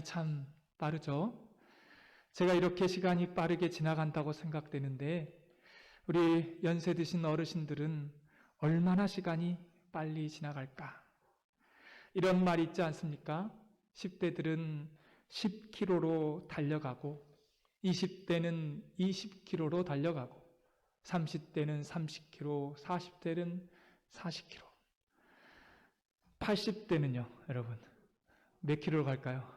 참 빠르죠? 제가 이렇게 시간이 빠르게 지나간다고 생각되는데 우리 연세 드신 어르신들은 얼마나 시간이 빨리 지나갈까? 이런 말 있지 않습니까? 10대들은 10km로 달려가고 20대는 20km로 달려가고 30대는 30km, 40대는 40km. 80대는요, 여러분. 몇 킬로로 갈까요?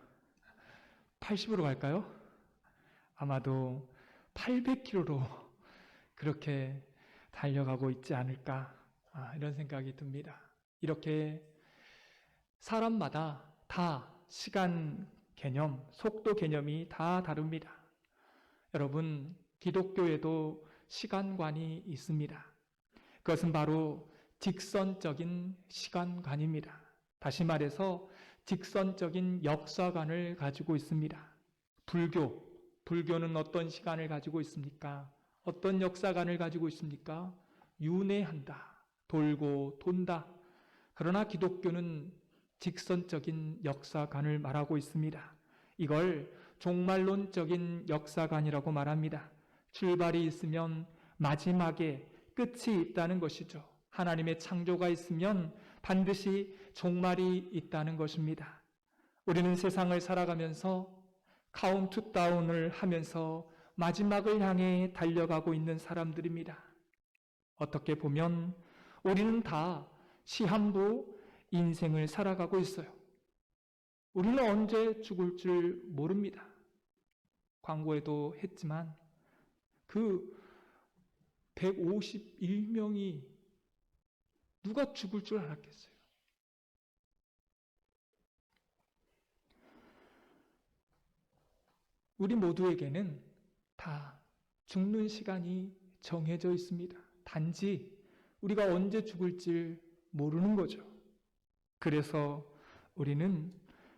80으로 갈까요? 아마도 800km로 그렇게 달려가고 있지 않을까 이런 생각이 듭니다. 이렇게 사람마다 다 시간 개념, 속도 개념이 다 다릅니다. 여러분, 기독교에도 시간관이 있습니다. 그것은 바로 직선적인 시간관입니다. 다시 말해서 직선적인 역사관을 가지고 있습니다. 불교는 어떤 시간을 가지고 있습니까? 어떤 역사관을 가지고 있습니까? 윤회한다, 돌고 돈다. 그러나 기독교는 직선적인 역사관을 말하고 있습니다. 이걸 종말론적인 역사관이라고 말합니다. 출발이 있으면 마지막에 끝이 있다는 것이죠. 하나님의 창조가 있으면 반드시 종말이 있다는 것입니다. 우리는 세상을 살아가면서 카운트다운을 하면서 마지막을 향해 달려가고 있는 사람들입니다. 어떻게 보면 우리는 다 시한부 인생을 살아가고 있어요. 우리는 언제 죽을 줄 모릅니다. 광고에도 했지만 그 151명이 누가 죽을 줄 알았겠어요? 우리 모두에게는 다 죽는 시간이 정해져 있습니다. 단지 우리가 언제 죽을지 모르는 거죠. 그래서 우리는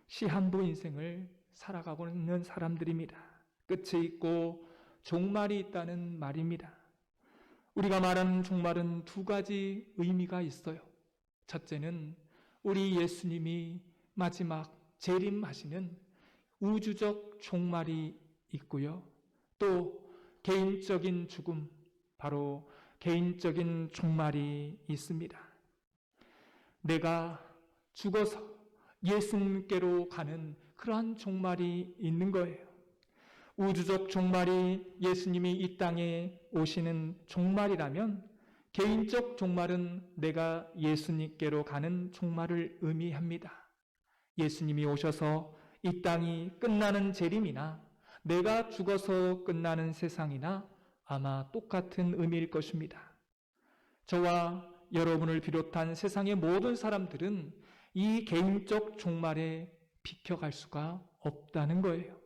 시한부 인생을 살아가고 있는 사람들입니다. 끝이 있고 종말이 있다는 말입니다. 우리가 말하는 종말은 두 가지 의미가 있어요. 첫째는 우리 예수님이 마지막 재림하시는 우주적 종말이 있고요. 또 개인적인 죽음, 바로 개인적인 종말이 있습니다. 내가 죽어서 예수님께로 가는 그러한 종말이 있는 거예요. 우주적 종말이 예수님이 이 땅에 오시는 종말이라면 개인적 종말은 내가 예수님께로 가는 종말을 의미합니다. 예수님이 오셔서 이 땅이 끝나는 재림이나 내가 죽어서 끝나는 세상이나 아마 똑같은 의미일 것입니다. 저와 여러분을 비롯한 세상의 모든 사람들은 이 개인적 종말에 비켜갈 수가 없다는 거예요.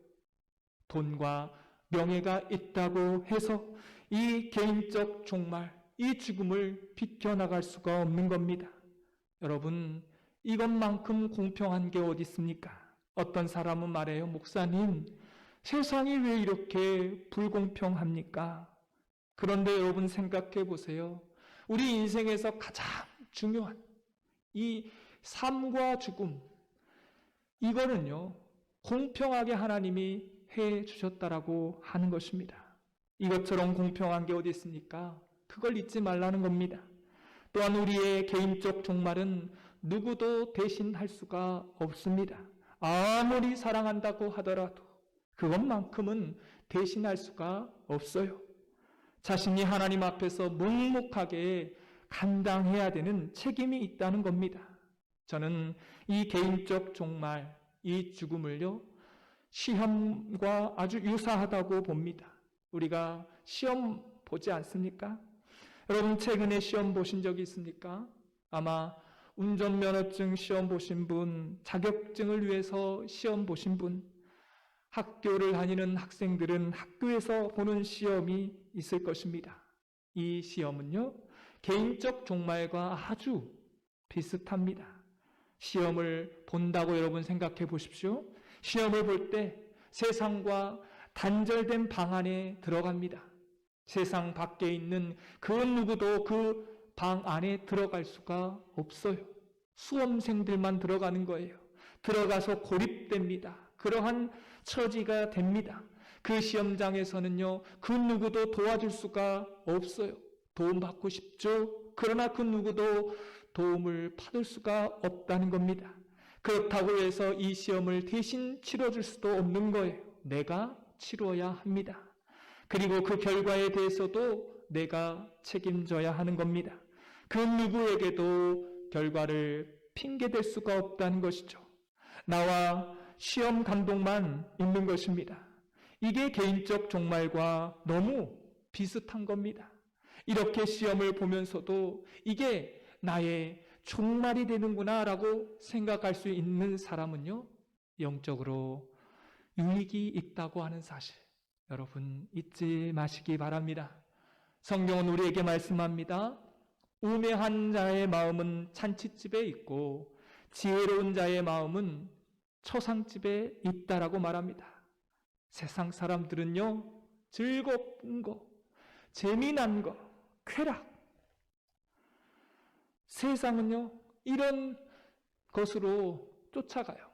돈과 명예가 있다고 해서 이 개인적 종말, 이 죽음을 비켜나갈 수가 없는 겁니다. 여러분, 이것만큼 공평한 게 어디 있습니까? 어떤 사람은 말해요. 목사님, 세상이 왜 이렇게 불공평합니까? 그런데 여러분 생각해 보세요. 우리 인생에서 가장 중요한 이 삶과 죽음, 이거는요, 공평하게 하나님이 해 주셨다라고 하는 것입니다. 이것처럼 공평한 게 어디 있습니까? 그걸 잊지 말라는 겁니다. 또한 우리의 개인적 종말은 누구도 대신할 수가 없습니다. 아무리 사랑한다고 하더라도 그것만큼은 대신할 수가 없어요. 자신이 하나님 앞에서 묵묵하게 감당해야 되는 책임이 있다는 겁니다. 저는 이 개인적 종말, 이 죽음을요, 시험과 아주 유사하다고 봅니다. 우리가 시험 보지 않습니까? 여러분 최근에 시험 보신 적이 있습니까? 아마 운전면허증 시험 보신 분, 자격증을 위해서 시험 보신 분, 학교를 다니는 학생들은 학교에서 보는 시험이 있을 것입니다. 이 시험은요, 개인적 종말과 아주 비슷합니다. 시험을 본다고 여러분 생각해 보십시오. 시험을 볼 때 세상과 단절된 방 안에 들어갑니다. 세상 밖에 있는 그 누구도 그 방 안에 들어갈 수가 없어요. 수험생들만 들어가는 거예요. 들어가서 고립됩니다. 그러한 처지가 됩니다. 그 시험장에서는요, 그 누구도 도와줄 수가 없어요. 도움받고 싶죠. 그러나 그 누구도 도움을 받을 수가 없다는 겁니다. 그렇다고 해서 이 시험을 대신 치러줄 수도 없는 거예요. 내가 치러야 합니다. 그리고 그 결과에 대해서도 내가 책임져야 하는 겁니다. 그 누구에게도 결과를 핑계댈 수가 없다는 것이죠. 나와 시험 감독만 있는 것입니다. 이게 개인적 종말과 너무 비슷한 겁니다. 이렇게 시험을 보면서도 이게 나의 종말이 되는구나 라고 생각할 수 있는 사람은요, 영적으로 유익이 있다고 하는 사실, 여러분 잊지 마시기 바랍니다. 성경은 우리에게 말씀합니다. 우매한 자의 마음은 잔치집에 있고 지혜로운 자의 마음은 초상집에 있다라고 말합니다. 세상 사람들은요, 즐거운 거, 재미난 거, 쾌락, 세상은요, 이런 것으로 쫓아가요.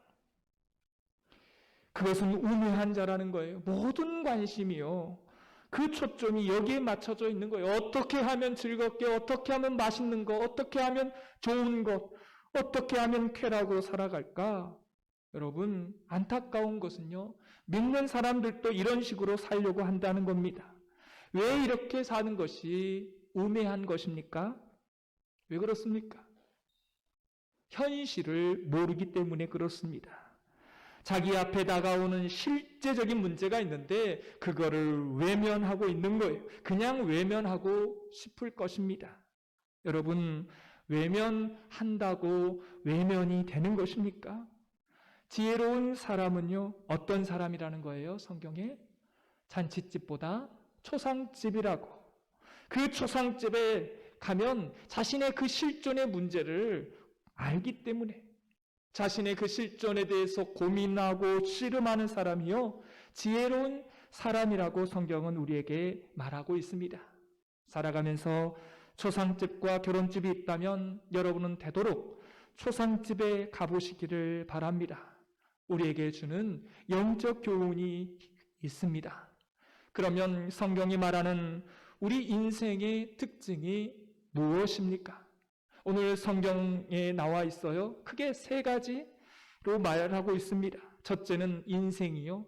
그것은 우매한 자라는 거예요. 모든 관심이요, 그 초점이 여기에 맞춰져 있는 거예요. 어떻게 하면 즐겁게, 어떻게 하면 맛있는 거, 어떻게 하면 좋은 것, 어떻게 하면 쾌락으로 살아갈까? 여러분, 안타까운 것은요, 믿는 사람들도 이런 식으로 살려고 한다는 겁니다. 왜 이렇게 사는 것이 우매한 것입니까? 왜 그렇습니까? 현실을 모르기 때문에 그렇습니다. 자기 앞에 다가오는 실제적인 문제가 있는데 그거를 외면하고 있는 거예요. 그냥 외면하고 싶을 것입니다. 여러분, 외면한다고 외면이 되는 것입니까? 지혜로운 사람은요, 어떤 사람이라는 거예요? 성경에 잔치집보다 초상집이라고. 그 초상집에 가면 자신의 그 실존의 문제를 알기 때문에, 자신의 그 실존에 대해서 고민하고 씨름하는 사람이요, 지혜로운 사람이라고 성경은 우리에게 말하고 있습니다. 살아가면서 초상집과 결혼집이 있다면 여러분은 되도록 초상집에 가보시기를 바랍니다. 우리에게 주는 영적 교훈이 있습니다. 그러면 성경이 말하는 우리 인생의 특징이 무엇입니까? 오늘 성경에 나와 있어요. 크게 세 가지로 말하고 있습니다. 첫째는 인생이요,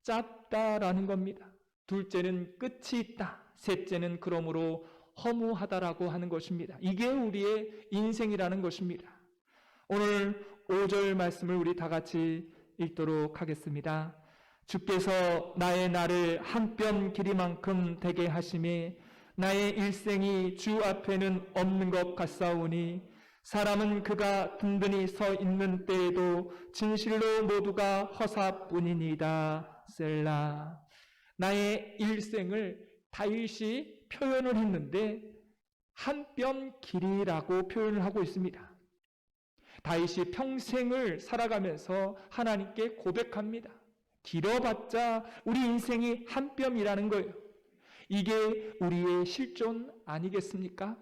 짧다라는 겁니다. 둘째는 끝이 있다. 셋째는 그러므로 허무하다라고 하는 것입니다. 이게 우리의 인생이라는 것입니다. 오늘 5절 말씀을 우리 다 같이 읽도록 하겠습니다. 주께서 나의 날을 한 뼘 길이만큼 되게 하심에 나의 일생이 주 앞에는 없는 것 같사오니 사람은 그가 든든히 서 있는 때에도 진실로 모두가 허사뿐이니이다. 셀라. 나의 일생을 다윗이 표현을 했는데 한 뼘 길이라고 표현을 하고 있습니다. 다윗이 평생을 살아가면서 하나님께 고백합니다. 길어봤자 우리 인생이 한 뼘이라는 거예요. 이게 우리의 실존 아니겠습니까?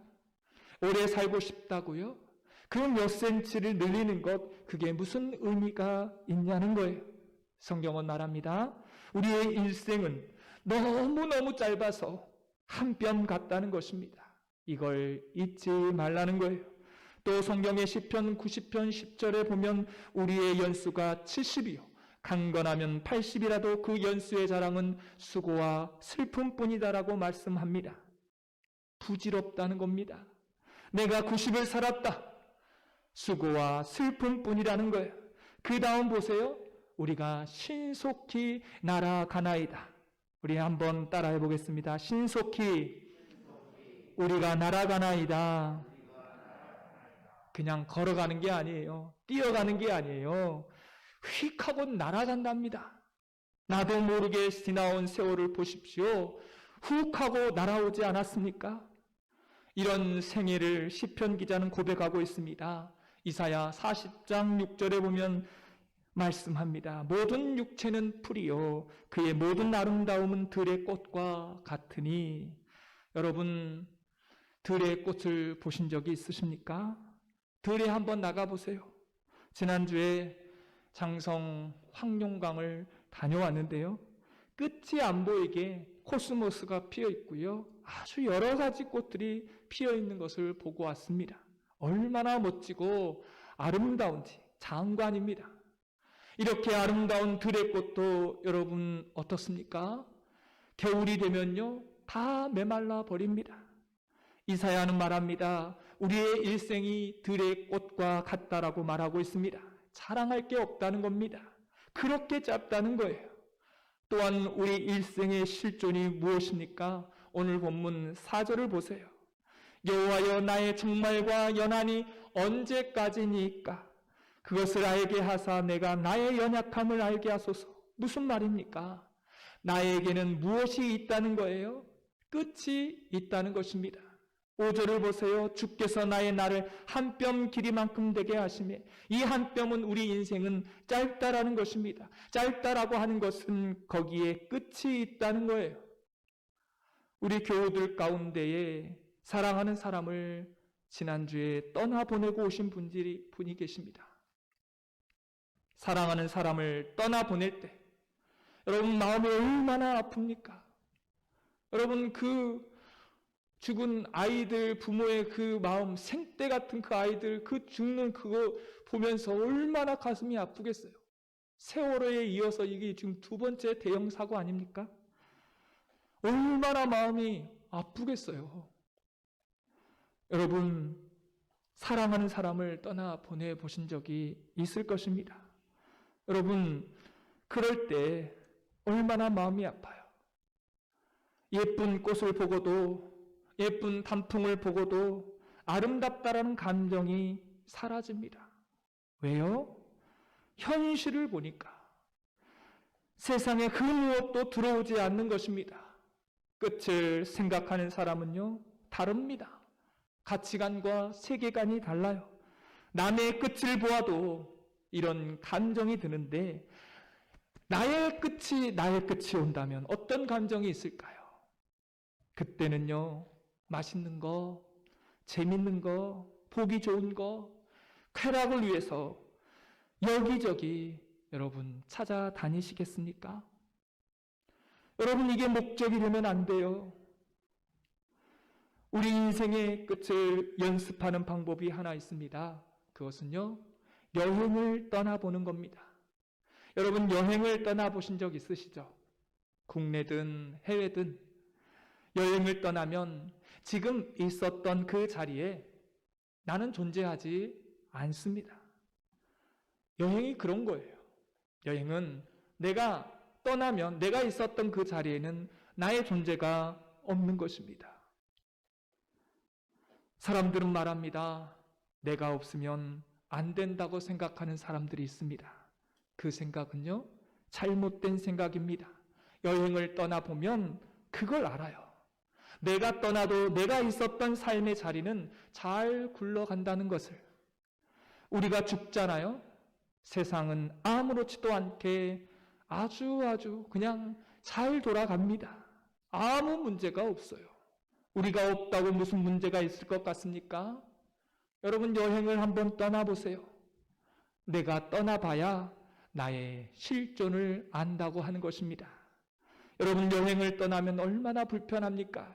오래 살고 싶다고요? 그 몇 센치를 늘리는 것, 그게 무슨 의미가 있냐는 거예요. 성경은 말합니다. 우리의 일생은 너무너무 짧아서 한 뼘 같다는 것입니다. 이걸 잊지 말라는 거예요. 또 성경의 시편 90편 10절에 보면 우리의 연수가 70이요 강건하면 80이라도 그 연수의 자랑은 수고와 슬픔뿐이다라고 말씀합니다. 부질없다는 겁니다. 내가 90을 살았다. 수고와 슬픔뿐이라는 거예요. 그 다음 보세요. 우리가 신속히 날아가나이다. 우리 한번 따라해 보겠습니다. 신속히 우리가 날아가나이다. 그냥 걸어가는 게 아니에요. 뛰어가는 게 아니에요. 휙 하고 날아간답니다. 나도 모르게 지나온 세월을 보십시오. 훅 하고 날아오지 않았습니까? 이런 생애를 시편 기자는 고백하고 있습니다. 이사야 40장 6절에 보면 말씀합니다. 모든 육체는 풀이요 그의 모든 아름다움은 들의 꽃과 같으니. 여러분, 들의 꽃을 보신 적이 있으십니까? 들에 한번 나가보세요. 지난주에 장성 황룡강을 다녀왔는데요. 끝이 안 보이게 코스모스가 피어 있고요. 아주 여러 가지 꽃들이 피어 있는 것을 보고 왔습니다. 얼마나 멋지고 아름다운지 장관입니다. 이렇게 아름다운 들의 꽃도 여러분 어떻습니까? 겨울이 되면요, 다 메말라 버립니다. 이사야는 말합니다. 우리의 일생이 들의 꽃과 같다라고 말하고 있습니다. 자랑할 게 없다는 겁니다. 그렇게 짧다는 거예요. 또한 우리 일생의 실존이 무엇입니까? 오늘 본문 4절을 보세요. 여호와여, 나의 종말과 연한이 언제까지니까? 그것을 알게 하사 내가 나의 연약함을 알게 하소서. 무슨 말입니까? 나에게는 무엇이 있다는 거예요? 끝이 있다는 것입니다. 5절을 보세요. 주께서 나의 날을 한 뼘 길이만큼 되게 하시매, 이 한 뼘은 우리 인생은 짧다라는 것입니다. 짧다라고 하는 것은 거기에 끝이 있다는 거예요. 우리 교우들 가운데에 사랑하는 사람을 지난주에 떠나보내고 오신 분이 계십니다. 사랑하는 사람을 떠나보낼 때 여러분 마음이 얼마나 아픕니까? 여러분 그 죽은 아이들, 부모의 그 마음, 생떼 같은 그 아이들, 그 죽는 그거 보면서 얼마나 가슴이 아프겠어요. 세월호에 이어서 이게 지금 두 번째 대형 사고 아닙니까? 얼마나 마음이 아프겠어요. 여러분, 사랑하는 사람을 떠나 보내보신 적이 있을 것입니다. 여러분, 그럴 때 얼마나 마음이 아파요. 예쁜 꽃을 보고도, 예쁜 단풍을 보고도 아름답다라는 감정이 사라집니다. 왜요? 현실을 보니까 세상에 그 무엇도 들어오지 않는 것입니다. 끝을 생각하는 사람은요, 다릅니다. 가치관과 세계관이 달라요. 남의 끝을 보아도 이런 감정이 드는데 나의 끝이 온다면 어떤 감정이 있을까요? 그때는요, 맛있는 거, 재밌는 거, 보기 좋은 거, 쾌락을 위해서 여기저기 여러분 찾아다니시겠습니까? 여러분, 이게 목적이 되면 안 돼요. 우리 인생의 끝을 연습하는 방법이 하나 있습니다. 그것은요, 여행을 떠나보는 겁니다. 여러분, 여행을 떠나보신 적 있으시죠? 국내든 해외든 여행을 떠나면 지금 있었던 그 자리에 나는 존재하지 않습니다. 여행이 그런 거예요. 여행은 내가 떠나면 내가 있었던 그 자리에는 나의 존재가 없는 것입니다. 사람들은 말합니다. 내가 없으면 안 된다고 생각하는 사람들이 있습니다. 그 생각은요, 잘못된 생각입니다. 여행을 떠나보면 그걸 알아요. 내가 떠나도 내가 있었던 삶의 자리는 잘 굴러간다는 것을. 우리가 죽잖아요. 세상은 아무렇지도 않게 아주 그냥 잘 돌아갑니다. 아무 문제가 없어요. 우리가 없다고 무슨 문제가 있을 것 같습니까? 여러분, 여행을 한번 떠나보세요. 내가 떠나봐야 나의 실존을 안다고 하는 것입니다. 여러분, 여행을 떠나면 얼마나 불편합니까?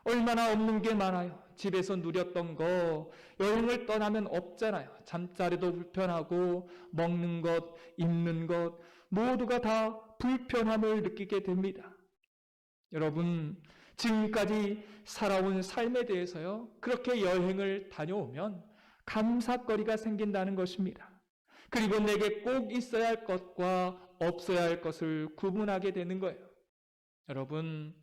얼마나 없는 게 많아요. 집에서 누렸던 거 여행을 떠나면 없잖아요. 잠자리도 불편하고 먹는 것, 입는 것 모두가 다 불편함을 느끼게 됩니다. 여러분, 지금까지 살아온 삶에 대해서요, 그렇게 여행을 다녀오면 감사거리가 생긴다는 것입니다. 그리고 내게 꼭 있어야 할 것과 없어야 할 것을 구분하게 되는 거예요. 여러분,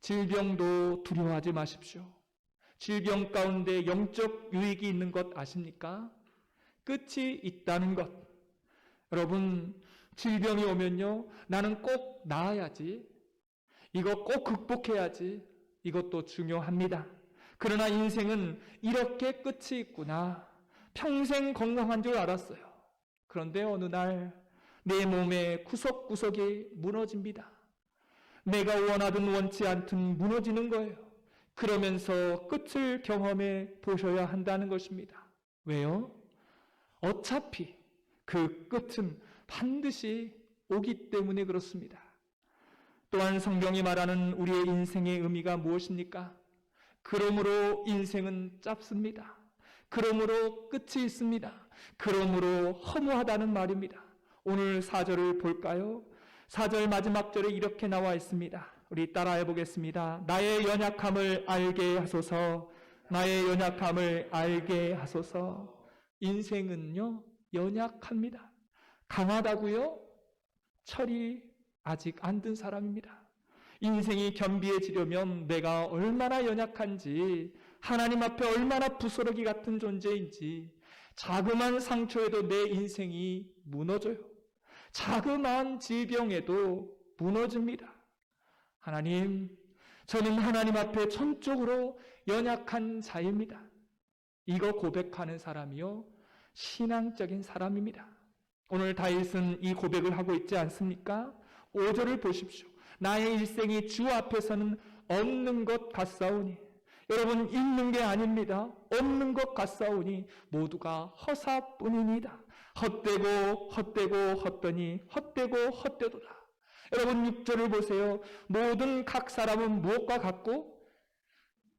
질병도 두려워하지 마십시오. 질병 가운데 영적 유익이 있는 것 아십니까? 끝이 있다는 것. 여러분, 질병이 오면요, 나는 꼭 나아야지, 이거 꼭 극복해야지, 이것도 중요합니다. 그러나 인생은 이렇게 끝이 있구나. 평생 건강한 줄 알았어요. 그런데 어느 날 내 몸의 구석구석이 무너집니다. 내가 원하든 원치 않든 무너지는 거예요. 그러면서 끝을 경험해 보셔야 한다는 것입니다. 왜요? 어차피 그 끝은 반드시 오기 때문에 그렇습니다. 또한 성경이 말하는 우리의 인생의 의미가 무엇입니까? 그러므로 인생은 짧습니다. 그러므로 끝이 있습니다. 그러므로 허무하다는 말입니다. 오늘 4절을 볼까요? 4절 마지막 절에 이렇게 나와 있습니다. 우리 따라해 보겠습니다. 나의 연약함을 알게 하소서. 나의 연약함을 알게 하소서. 인생은요, 연약합니다. 강하다고요? 철이 아직 안 든 사람입니다. 인생이 겸비해지려면 내가 얼마나 연약한지, 하나님 앞에 얼마나 부스러기 같은 존재인지, 자그마한 상처에도 내 인생이 무너져요. 자그마한 질병에도 무너집니다. 하나님, 저는 하나님 앞에 전적으로 연약한 자입니다. 이거 고백하는 사람이요, 신앙적인 사람입니다. 오늘 다윗은 이 고백을 하고 있지 않습니까? 5절을 보십시오. 나의 일생이 주 앞에서는 없는 것 같사오니. 여러분, 있는 게 아닙니다. 없는 것 같사오니 모두가 허사뿐이니이다. 헛되고 헛되고 헛되니 헛되고 헛되도다. 여러분, 6절을 보세요. 모든 각 사람은 무엇과 같고?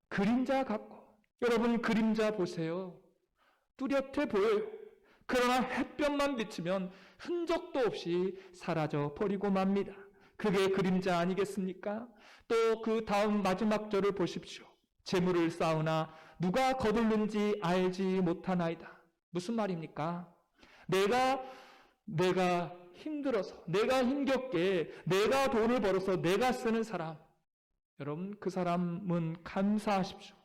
그림자 같고. 여러분, 그림자 보세요. 뚜렷해 보여요. 그러나 햇볕만 비치면 흔적도 없이 사라져 버리고 맙니다. 그게 그림자 아니겠습니까? 또 그 다음 마지막 절을 보십시오. 재물을 쌓으나 누가 거둘는지 알지 못하나이다. 무슨 말입니까? 내가 힘들어서, 내가 힘겹게, 내가 돈을 벌어서 내가 쓰는 사람, 여러분, 그 사람은 감사하십시오.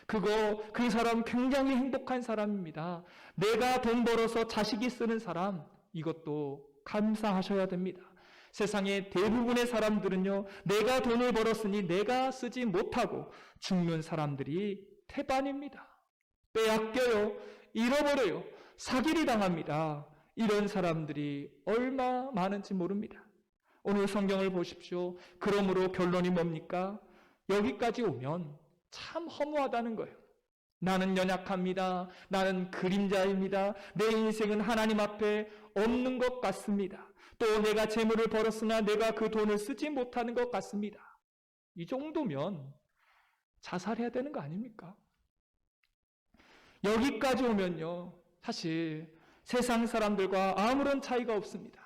그 사람 굉장히 행복한 사람입니다. 내가 돈 벌어서 자식이 쓰는 사람, 이것도 감사하셔야 됩니다. 세상의 대부분의 사람들은요, 내가 돈을 벌었으니 내가 쓰지 못하고 죽는 사람들이 태반입니다. 빼앗겨요, 잃어버려요, 사기를 당합니다. 이런 사람들이 얼마 많은지 모릅니다. 오늘 성경을 보십시오. 그러므로 결론이 뭡니까? 여기까지 오면 참 허무하다는 거예요. 나는 연약합니다. 나는 그림자입니다. 내 인생은 하나님 앞에 없는 것 같습니다. 또 내가 재물을 벌었으나 내가 그 돈을 쓰지 못하는 것 같습니다. 이 정도면 자살해야 되는 거 아닙니까? 여기까지 오면요, 사실 세상 사람들과 아무런 차이가 없습니다.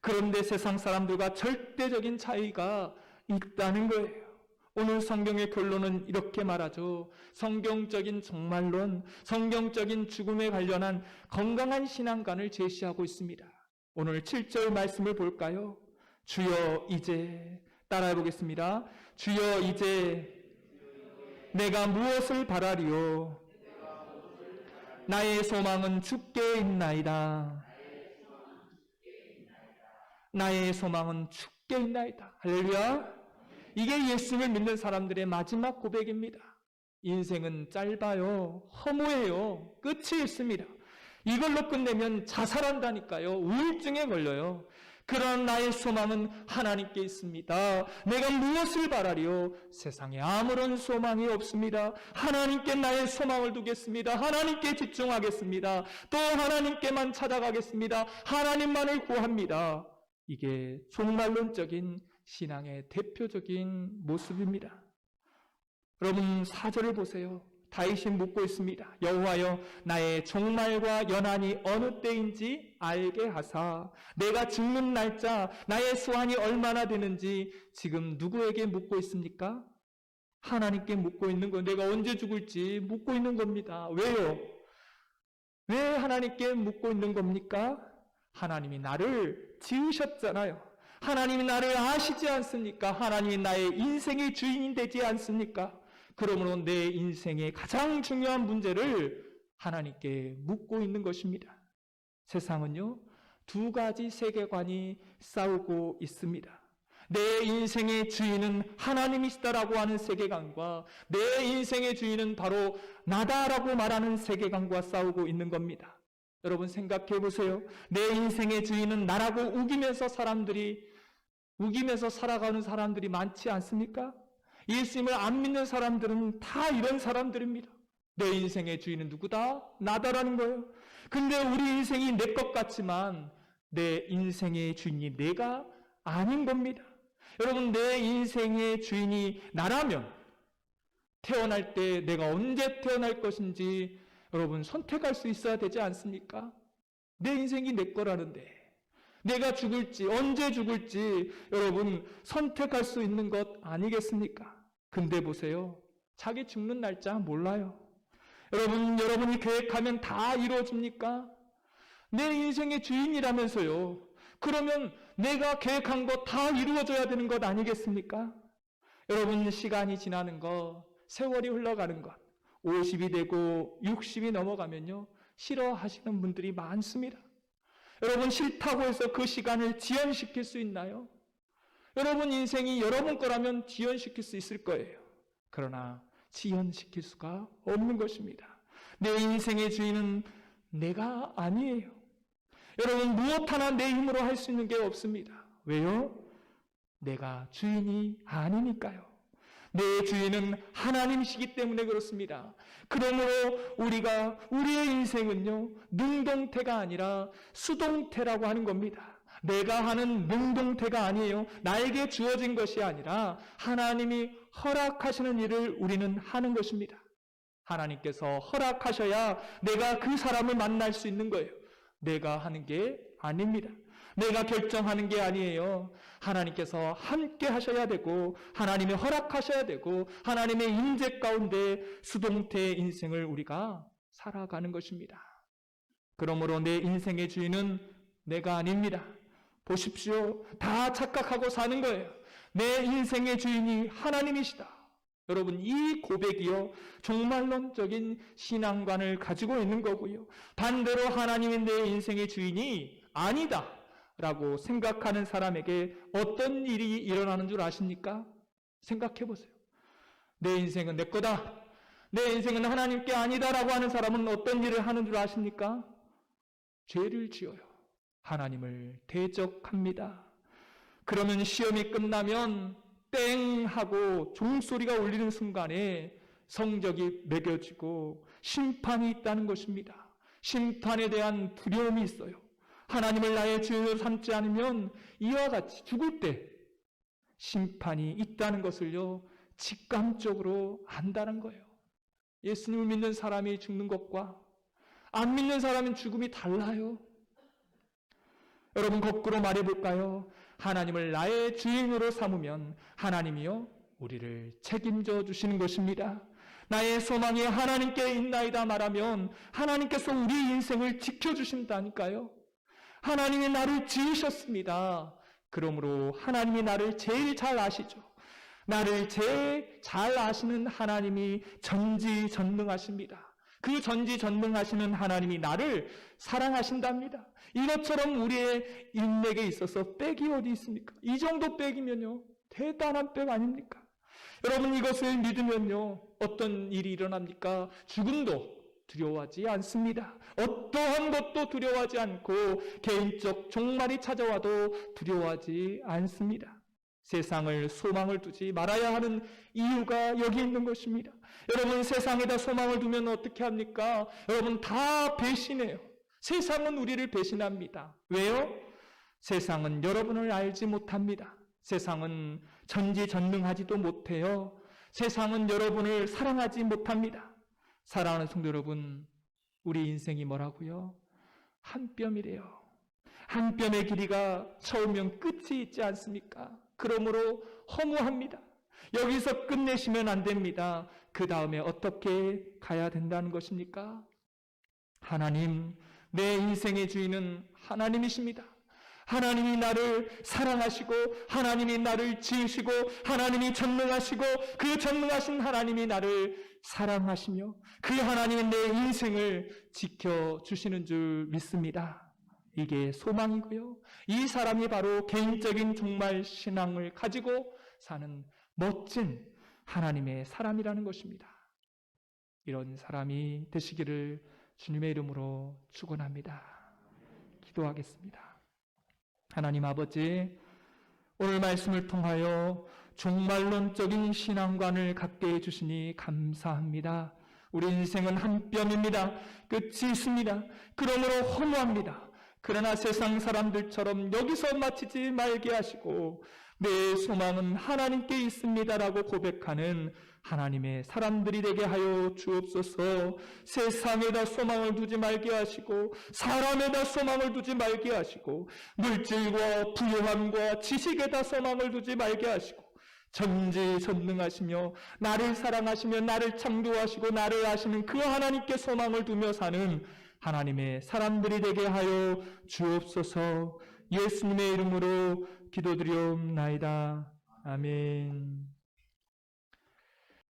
그런데 세상 사람들과 절대적인 차이가 있다는 거예요. 오늘 성경의 결론은 이렇게 말하죠. 성경적인 종말론, 성경적인 죽음에 관련한 건강한 신앙관을 제시하고 있습니다. 오늘 7절 말씀을 볼까요? 주여 이제, 따라해 보겠습니다. 주여 이제 내가 무엇을 바라리요? 나의 소망은 주께 있나이다. 나의 소망은 주께 있나이다. 할렐루야. 이게 예수를 믿는 사람들의 마지막 고백입니다. 인생은 짧아요. 허무해요. 끝이 있습니다. 이걸로 끝내면 자살한다니까요. 우울증에 걸려요. 그러나 나의 소망은 하나님께 있습니다. 내가 무엇을 바라리요? 세상에 아무런 소망이 없습니다. 하나님께 나의 소망을 두겠습니다. 하나님께 집중하겠습니다. 또 하나님께만 찾아가겠습니다. 하나님만을 구합니다. 이게 종말론적인 신앙의 대표적인 모습입니다. 여러분, 4절을 보세요. 다윗이 묻고 있습니다. 여호와여, 나의 종말과 연한이 어느 때인지 알게 하사, 내가 죽는 날짜, 나의 수한이 얼마나 되는지 지금 누구에게 묻고 있습니까? 하나님께 묻고 있는 거. 내가 언제 죽을지 묻고 있는 겁니다. 왜요? 왜 하나님께 묻고 있는 겁니까? 하나님이 나를 지으셨잖아요. 하나님이 나를 아시지 않습니까? 하나님이 나의 인생의 주인이 되지 않습니까? 그러므로 내 인생의 가장 중요한 문제를 하나님께 묻고 있는 것입니다. 세상은요, 두 가지 세계관이 싸우고 있습니다. 내 인생의 주인은 하나님이시다라고 하는 세계관과 내 인생의 주인은 바로 나다라고 말하는 세계관과 싸우고 있는 겁니다. 여러분, 생각해 보세요. 내 인생의 주인은 나라고 우기면서 살아가는 사람들이 많지 않습니까? 예수님을 안 믿는 사람들은 다 이런 사람들입니다. 내 인생의 주인은 누구다? 나다라는 거예요. 근데 우리 인생이 내 것 같지만 내 인생의 주인이 내가 아닌 겁니다. 여러분, 내 인생의 주인이 나라면 태어날 때 내가 언제 태어날 것인지 여러분 선택할 수 있어야 되지 않습니까? 내 인생이 내 거라는데 내가 죽을지 언제 죽을지 여러분 선택할 수 있는 것 아니겠습니까? 근데 보세요. 자기 죽는 날짜 몰라요. 여러분이 계획하면 다 이루어집니까? 내 인생의 주인이라면서요. 그러면 내가 계획한 거 다 이루어져야 되는 것 아니겠습니까? 여러분, 시간이 지나는 것, 세월이 흘러가는 것, 50이 되고 60이 넘어가면요, 싫어하시는 분들이 많습니다. 여러분, 싫다고 해서 그 시간을 지연시킬 수 있나요? 여러분 인생이 여러분 거라면 지연시킬 수 있을 거예요. 그러나 지연시킬 수가 없는 것입니다. 내 인생의 주인은 내가 아니에요. 여러분, 무엇 하나 내 힘으로 할 수 있는 게 없습니다. 왜요? 내가 주인이 아니니까요. 내 주인은 하나님이시기 때문에 그렇습니다. 그러므로 우리의 인생은요, 능동태가 아니라 수동태라고 하는 겁니다. 내가 하는 능동태가 아니에요. 나에게 주어진 것이 아니라 하나님이 허락하시는 일을 우리는 하는 것입니다. 하나님께서 허락하셔야 내가 그 사람을 만날 수 있는 거예요. 내가 하는 게 아닙니다. 내가 결정하는 게 아니에요. 하나님께서 함께 하셔야 되고 하나님이 허락하셔야 되고 하나님의 임재 가운데 수동태의 인생을 우리가 살아가는 것입니다. 그러므로 내 인생의 주인은 내가 아닙니다. 보십시오. 다 착각하고 사는 거예요. 내 인생의 주인이 하나님이시다. 여러분, 이 고백이요, 종말론적인 신앙관을 가지고 있는 거고요. 반대로 하나님이 내 인생의 주인이 아니다 라고 생각하는 사람에게 어떤 일이 일어나는 줄 아십니까? 생각해 보세요. 내 인생은 내 거다, 내 인생은 하나님께 아니다 라고 하는 사람은 어떤 일을 하는 줄 아십니까? 죄를 지어요. 하나님을 대적합니다. 그러면 시험이 끝나면 땡 하고 종소리가 울리는 순간에 성적이 매겨지고 심판이 있다는 것입니다. 심판에 대한 두려움이 있어요. 하나님을 나의 주인으로 삼지 않으면 이와 같이 죽을 때 심판이 있다는 것을요, 직감적으로 안다는 거예요. 예수님을 믿는 사람이 죽는 것과 안 믿는 사람은 죽음이 달라요. 여러분, 거꾸로 말해볼까요? 하나님을 나의 주인으로 삼으면 하나님이요, 우리를 책임져 주시는 것입니다. 나의 소망이 하나님께 있나이다 말하면 하나님께서 우리 인생을 지켜주신다니까요. 하나님이 나를 지으셨습니다. 그러므로 하나님이 나를 제일 잘 아시죠. 나를 제일 잘 아시는 하나님이 전지전능하십니다. 그 전지전능하시는 하나님이 나를 사랑하신답니다. 이것처럼 우리의 인맥에 있어서 빽이 어디 있습니까? 이 정도 빽이면요, 대단한 빽 아닙니까? 여러분, 이것을 믿으면요, 어떤 일이 일어납니까? 죽음도 두려워하지 않습니다. 어떠한 것도 두려워하지 않고 개인적 종말이 찾아와도 두려워하지 않습니다. 세상을 소망을 두지 말아야 하는 이유가 여기 있는 것입니다. 여러분, 세상에다 소망을 두면 어떻게 합니까? 여러분, 다 배신해요. 세상은 우리를 배신합니다. 왜요? 세상은 여러분을 알지 못합니다. 세상은 전지전능하지도 못해요. 세상은 여러분을 사랑하지 못합니다. 사랑하는 성도 여러분, 우리 인생이 뭐라고요? 한 뼘이래요. 한 뼘의 길이가 처음이면 끝이 있지 않습니까? 그러므로 허무합니다. 여기서 끝내시면 안 됩니다. 그 다음에 어떻게 가야 된다는 것입니까? 하나님, 내 인생의 주인은 하나님이십니다. 하나님이 나를 사랑하시고 하나님이 나를 지으시고 하나님이 전능하시고 그 전능하신 하나님이 나를 사랑하시며 그 하나님이 내 인생을 지켜주시는 줄 믿습니다. 이게 소망이고요. 이 사람이 바로 개인적인 종말 신앙을 가지고 사는 멋진 하나님의 사람이라는 것입니다. 이런 사람이 되시기를 주님의 이름으로 축원합니다. 기도하겠습니다. 하나님 아버지, 오늘 말씀을 통하여 종말론적인 신앙관을 갖게 해주시니 감사합니다. 우리 인생은 한 뼘입니다. 끝이 있습니다. 그러므로 허무합니다. 그러나 세상 사람들처럼 여기서 마치지 말게 하시고 내 소망은 하나님께 있습니다라고 고백하는 하나님의 사람들이 되게 하여 주옵소서. 세상에다 소망을 두지 말게 하시고 사람에다 소망을 두지 말게 하시고 물질과 부유함과 지식에다 소망을 두지 말게 하시고 전지전능하시며 나를 사랑하시며 나를 창조하시고 나를 아시는 그 하나님께 소망을 두며 사는 하나님의 사람들이 되게 하여 주옵소서. 예수님의 이름으로 기도드리옵나이다. 아멘.